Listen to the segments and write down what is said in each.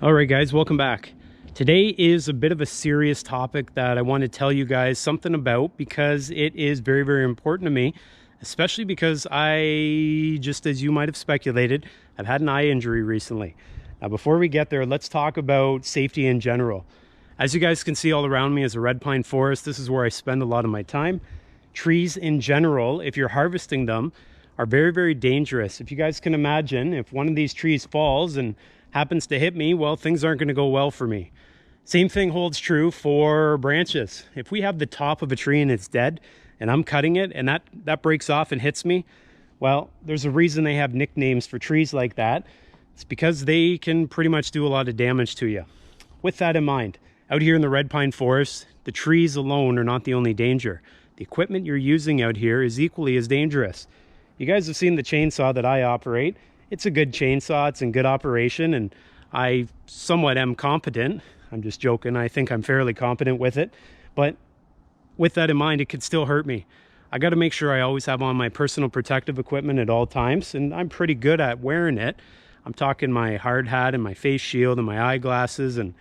All right, guys, welcome back. Today is a bit of a serious topic that I want to tell you guys something about because it is very, very important to me, especially because I, just as you might have speculated, I've had an eye injury recently. Now, before we get there, let's talk about safety in general. As you guys can see all around me is a red pine forest. This is where I spend a lot of my time. Trees in general, if you're harvesting them, are very, very dangerous. If you guys can imagine, if one of these trees falls and happens to hit me, well, things aren't going to go well for me. Same thing holds true for branches. If we have the top of a tree and it's dead and I'm cutting it and that breaks off and hits me, well, there's a reason they have nicknames for trees like that. It's because they can pretty much do a lot of damage to you. With that in mind, out here in the red pine forest, the trees alone are not the only danger. The equipment you're using out here is equally as dangerous. You guys have seen the chainsaw that I operate. It's a good chainsaw, it's in good operation, and I somewhat am competent. I'm just joking, I think I'm fairly competent with it. But with that in mind, it could still hurt me. I gotta make sure I always have on my personal protective equipment at all times, and I'm pretty good at wearing it. I'm talking my hard hat and my face shield and my eyeglasses and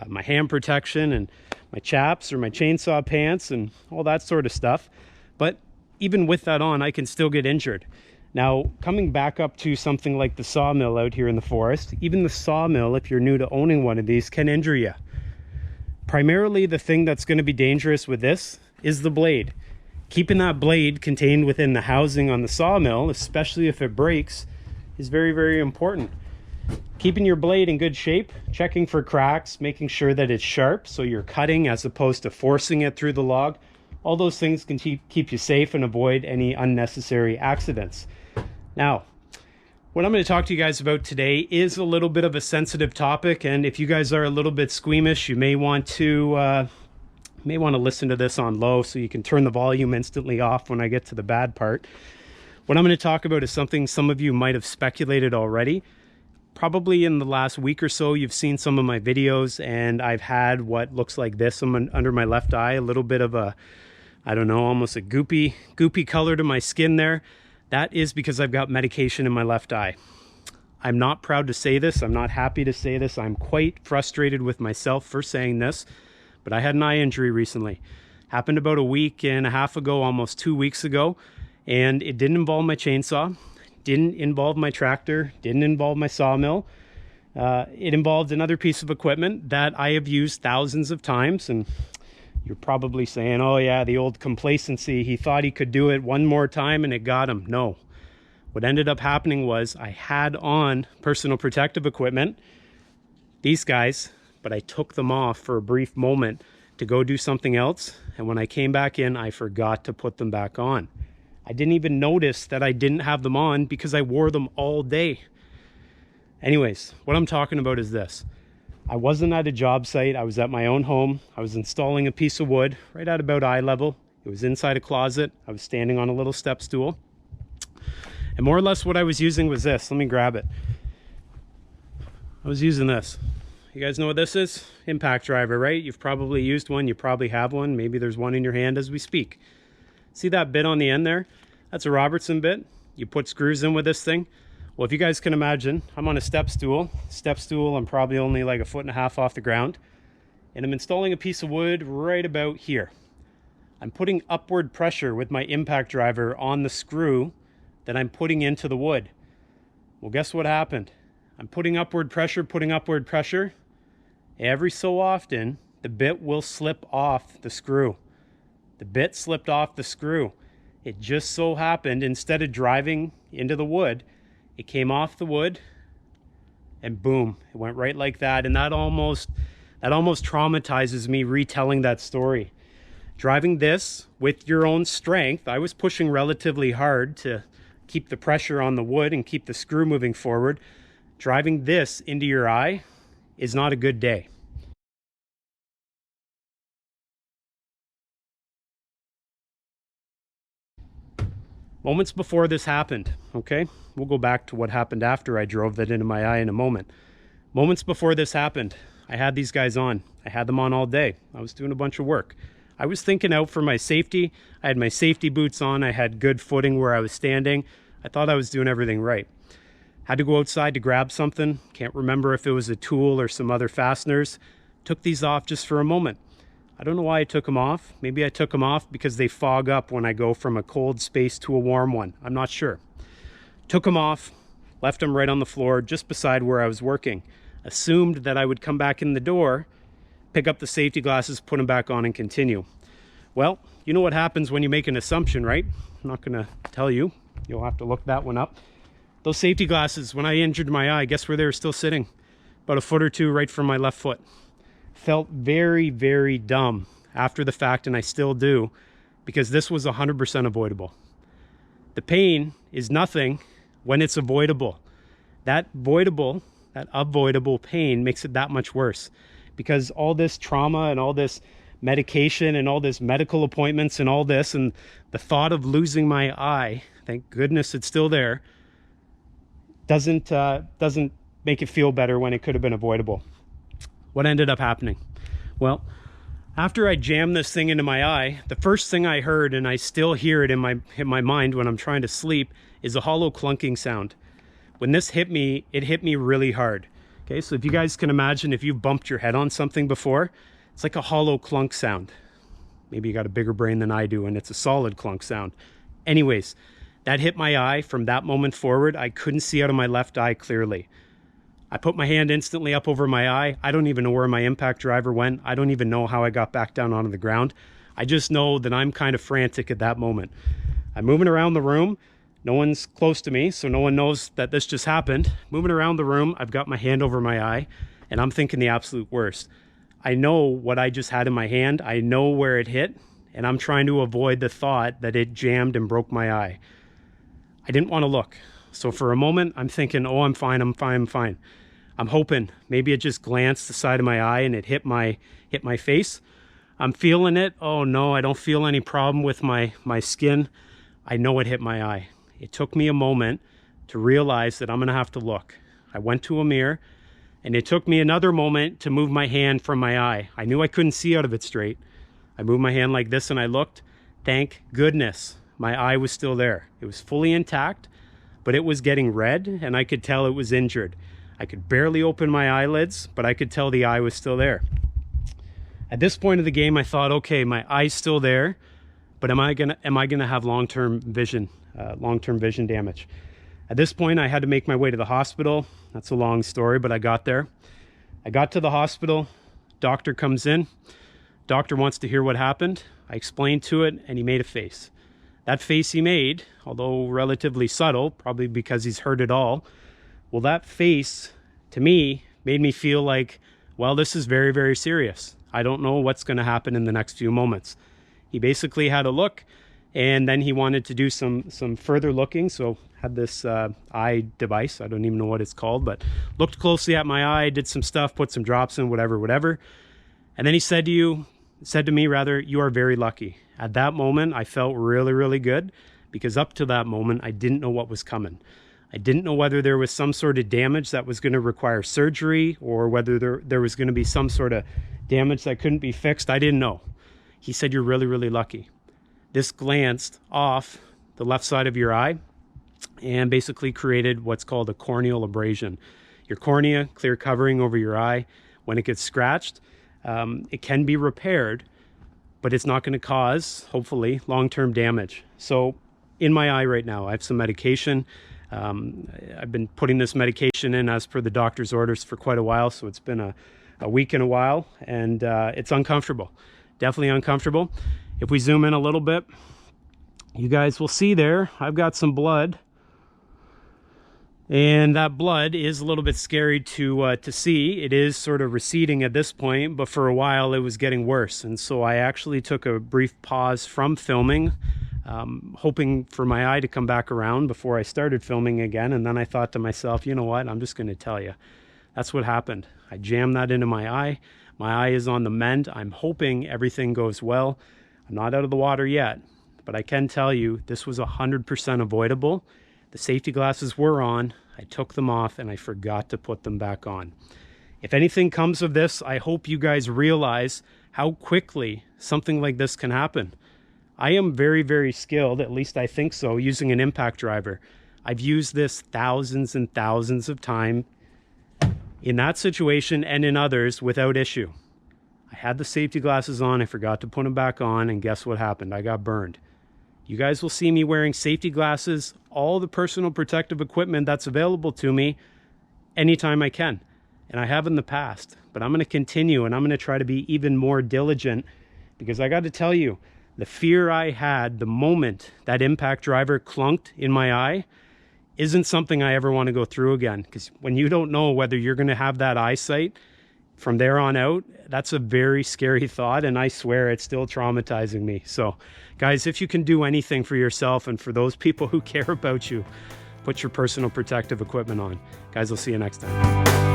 my hand protection and my chaps or my chainsaw pants and all that sort of stuff. But even with that on, I can still get injured. Now, coming back up to something like the sawmill out here in the forest, even the sawmill, if you're new to owning one of these, can injure you. Primarily, the thing that's going to be dangerous with this is the blade. Keeping that blade contained within the housing on the sawmill, especially if it breaks, is very, very important. Keeping your blade in good shape, checking for cracks, making sure that it's sharp so you're cutting as opposed to forcing it through the log. All those things can keep you safe and avoid any unnecessary accidents. Now, what I'm going to talk to you guys about today is a little bit of a sensitive topic, and if you guys are a little bit squeamish, you may want to listen to this on low so you can turn the volume instantly off when I get to the bad part. What I'm going to talk about is something some of you might have speculated already. Probably in the last week or so, you've seen some of my videos, and I've had what looks like this under my left eye, a little bit of a, I don't know, almost a goopy color to my skin there. That is because I've got medication in my left eye. I'm not proud to say this. I'm not happy to say this. I'm quite frustrated with myself for saying this, but I had an eye injury recently. Happened about a week and a half ago, almost 2 weeks ago, and it didn't involve my chainsaw, didn't involve my tractor, didn't involve my sawmill. It involved another piece of equipment that I have used thousands of times, and you're probably saying, oh yeah, the old complacency, he thought he could do it one more time and it got him. No. What ended up happening was I had on personal protective equipment, these guys, but I took them off for a brief moment to go do something else, and when I came back in, I forgot to put them back on. I didn't even notice that I didn't have them on because I wore them all day. Anyways, what I'm talking about is this. I wasn't at a job site. I was at my own home. I was installing a piece of wood right at about eye level. It was inside a closet. I was standing on a little step stool. And more or less what I was using was this. Let me grab it. I was using this. You guys know what this is? Impact driver, right? You've probably used one. You probably have one. Maybe there's one in your hand as we speak. See that bit on the end there? That's a Robertson bit. You put screws in with this thing. Well, if you guys can imagine, I'm on a step stool. I'm probably only like 1.5 feet off the ground. And I'm installing a piece of wood right about here. I'm putting upward pressure with my impact driver on the screw that I'm putting into the wood. Well, guess what happened? I'm putting upward pressure. Every so often, the bit will slip off the screw. The bit slipped off the screw. It just so happened, instead of driving into the wood, it came off the wood and boom, it went right like that. And that almost traumatizes me retelling that story. Driving this with your own strength, I was pushing relatively hard to keep the pressure on the wood and keep the screw moving forward. Driving this into your eye is not a good day. Moments before this happened, okay? We'll go back to what happened after I drove that into my eye in a moment. Moments before this happened, I had these guys on. I had them on all day. I was doing a bunch of work. I was thinking out for my safety. I had my safety boots on. I had good footing where I was standing. I thought I was doing everything right. Had to go outside to grab something. Can't remember if it was a tool or some other fasteners. Took these off just for a moment. I don't know why I took them off. Maybe I took them off because they fog up when I go from a cold space to a warm one. I'm not sure. Took them off, left them right on the floor just beside where I was working. Assumed that I would come back in the door, pick up the safety glasses, put them back on and continue. Well, you know what happens when you make an assumption, right? I'm not gonna tell you. You'll have to look that one up. Those safety glasses, when I injured my eye, guess where they were still sitting? About a foot or two right from my left foot. Felt very, very dumb after the fact, and I still do, because this was 100% avoidable. The pain is nothing when it's avoidable. That avoidable pain makes it that much worse, because all this trauma and all this medication and all this medical appointments and all this, and the thought of losing my eye, thank goodness it's still there, doesn't make it feel better when it could have been avoidable. What ended up happening? Well, after I jammed this thing into my eye, the first thing I heard, and I still hear it in my mind when I'm trying to sleep, is a hollow clunking sound. When this hit me, it hit me really hard. Okay, so if you guys can imagine, if you've bumped your head on something before, it's like a hollow clunk sound. Maybe you got a bigger brain than I do, and it's a solid clunk sound. Anyways, that hit my eye. From that moment forward, I couldn't see out of my left eye clearly. I put my hand instantly up over my eye. I don't even know where my impact driver went. I don't even know how I got back down onto the ground. I just know that I'm kind of frantic at that moment. I'm moving around the room. No one's close to me, so no one knows that this just happened. Moving around the room, I've got my hand over my eye, and I'm thinking the absolute worst. I know what I just had in my hand. I know where it hit, and I'm trying to avoid the thought that it jammed and broke my eye. I didn't want to look. So for a moment, I'm thinking, oh, I'm fine, I'm fine, I'm fine. I'm hoping maybe it just glanced the side of my eye and it hit my face. I'm feeling it. Oh no, I don't feel any problem with my skin. I know it hit my eye. It took me a moment to realize that I'm gonna have to look. I went to a mirror, and it took me another moment to move my hand from my eye. I knew I couldn't see out of it straight. I moved my hand like this and I looked. Thank goodness my eye was still there. It was fully intact, but it was getting red and I could tell it was injured. I could barely open my eyelids, but I could tell the eye was still there. At this point of the game, I thought, okay, my eye's still there, but am I gonna have long-term vision damage? At this point, I had to make my way to the hospital. That's a long story, but I got there. I got to the hospital. Doctor comes in. Doctor wants to hear what happened. I explained to it, and he made a face. That face he made, although relatively subtle, probably because he's heard it all, well, that face, to me, made me feel like, well, this is very, very serious. I don't know what's going to happen in the next few moments. He basically had a look, and then he wanted to do some further looking, so had this eye device. I don't even know what it's called, but looked closely at my eye, did some stuff, put some drops in, whatever. And then he said to me, you are very lucky. At that moment, I felt really, really good, because up to that moment, I didn't know what was coming. I didn't know whether there was some sort of damage that was going to require surgery, or whether there was going to be some sort of damage that couldn't be fixed. I didn't know. He said, you're really, really lucky. This glanced off the left side of your eye and basically created what's called a corneal abrasion. Your cornea, clear covering over your eye, when it gets scratched, it can be repaired, but it's not going to cause, hopefully, long-term damage. So in my eye right now, I have some medication. I've been putting this medication in as per the doctor's orders for quite a while, so it's been a week and a while, and it's uncomfortable. Definitely uncomfortable. If we zoom in a little bit, you guys will see there, I've got some blood. And that blood is a little bit scary to see. It is sort of receding at this point, but for a while it was getting worse. And so I actually took a brief pause from filming, hoping for my eye to come back around before I started filming again. And then I thought to myself, you know what, I'm just going to tell you. That's what happened. I jammed that into my eye. My eye is on the mend. I'm hoping everything goes well. I'm not out of the water yet, but I can tell you this was 100% avoidable. The safety glasses were on. I took them off and I forgot to put them back on. If anything comes of this, I hope you guys realize how quickly something like this can happen. I am very, very skilled, at least I think so, using an impact driver. I've used this thousands and thousands of times in that situation and in others without issue. I had the safety glasses on, I forgot to put them back on, and guess what happened? I got burned. You guys will see me wearing safety glasses, all the personal protective equipment that's available to me anytime I can. And I have in the past, but I'm going to continue, and I'm going to try to be even more diligent, because I got to tell you, the fear I had the moment that impact driver clunked in my eye isn't something I ever want to go through again. Because when you don't know whether you're going to have that eyesight from there on out, that's a very scary thought, and I swear it's still traumatizing me. So guys, if you can do anything for yourself and for those people who care about you, put your personal protective equipment on. Guys, I'll see you next time.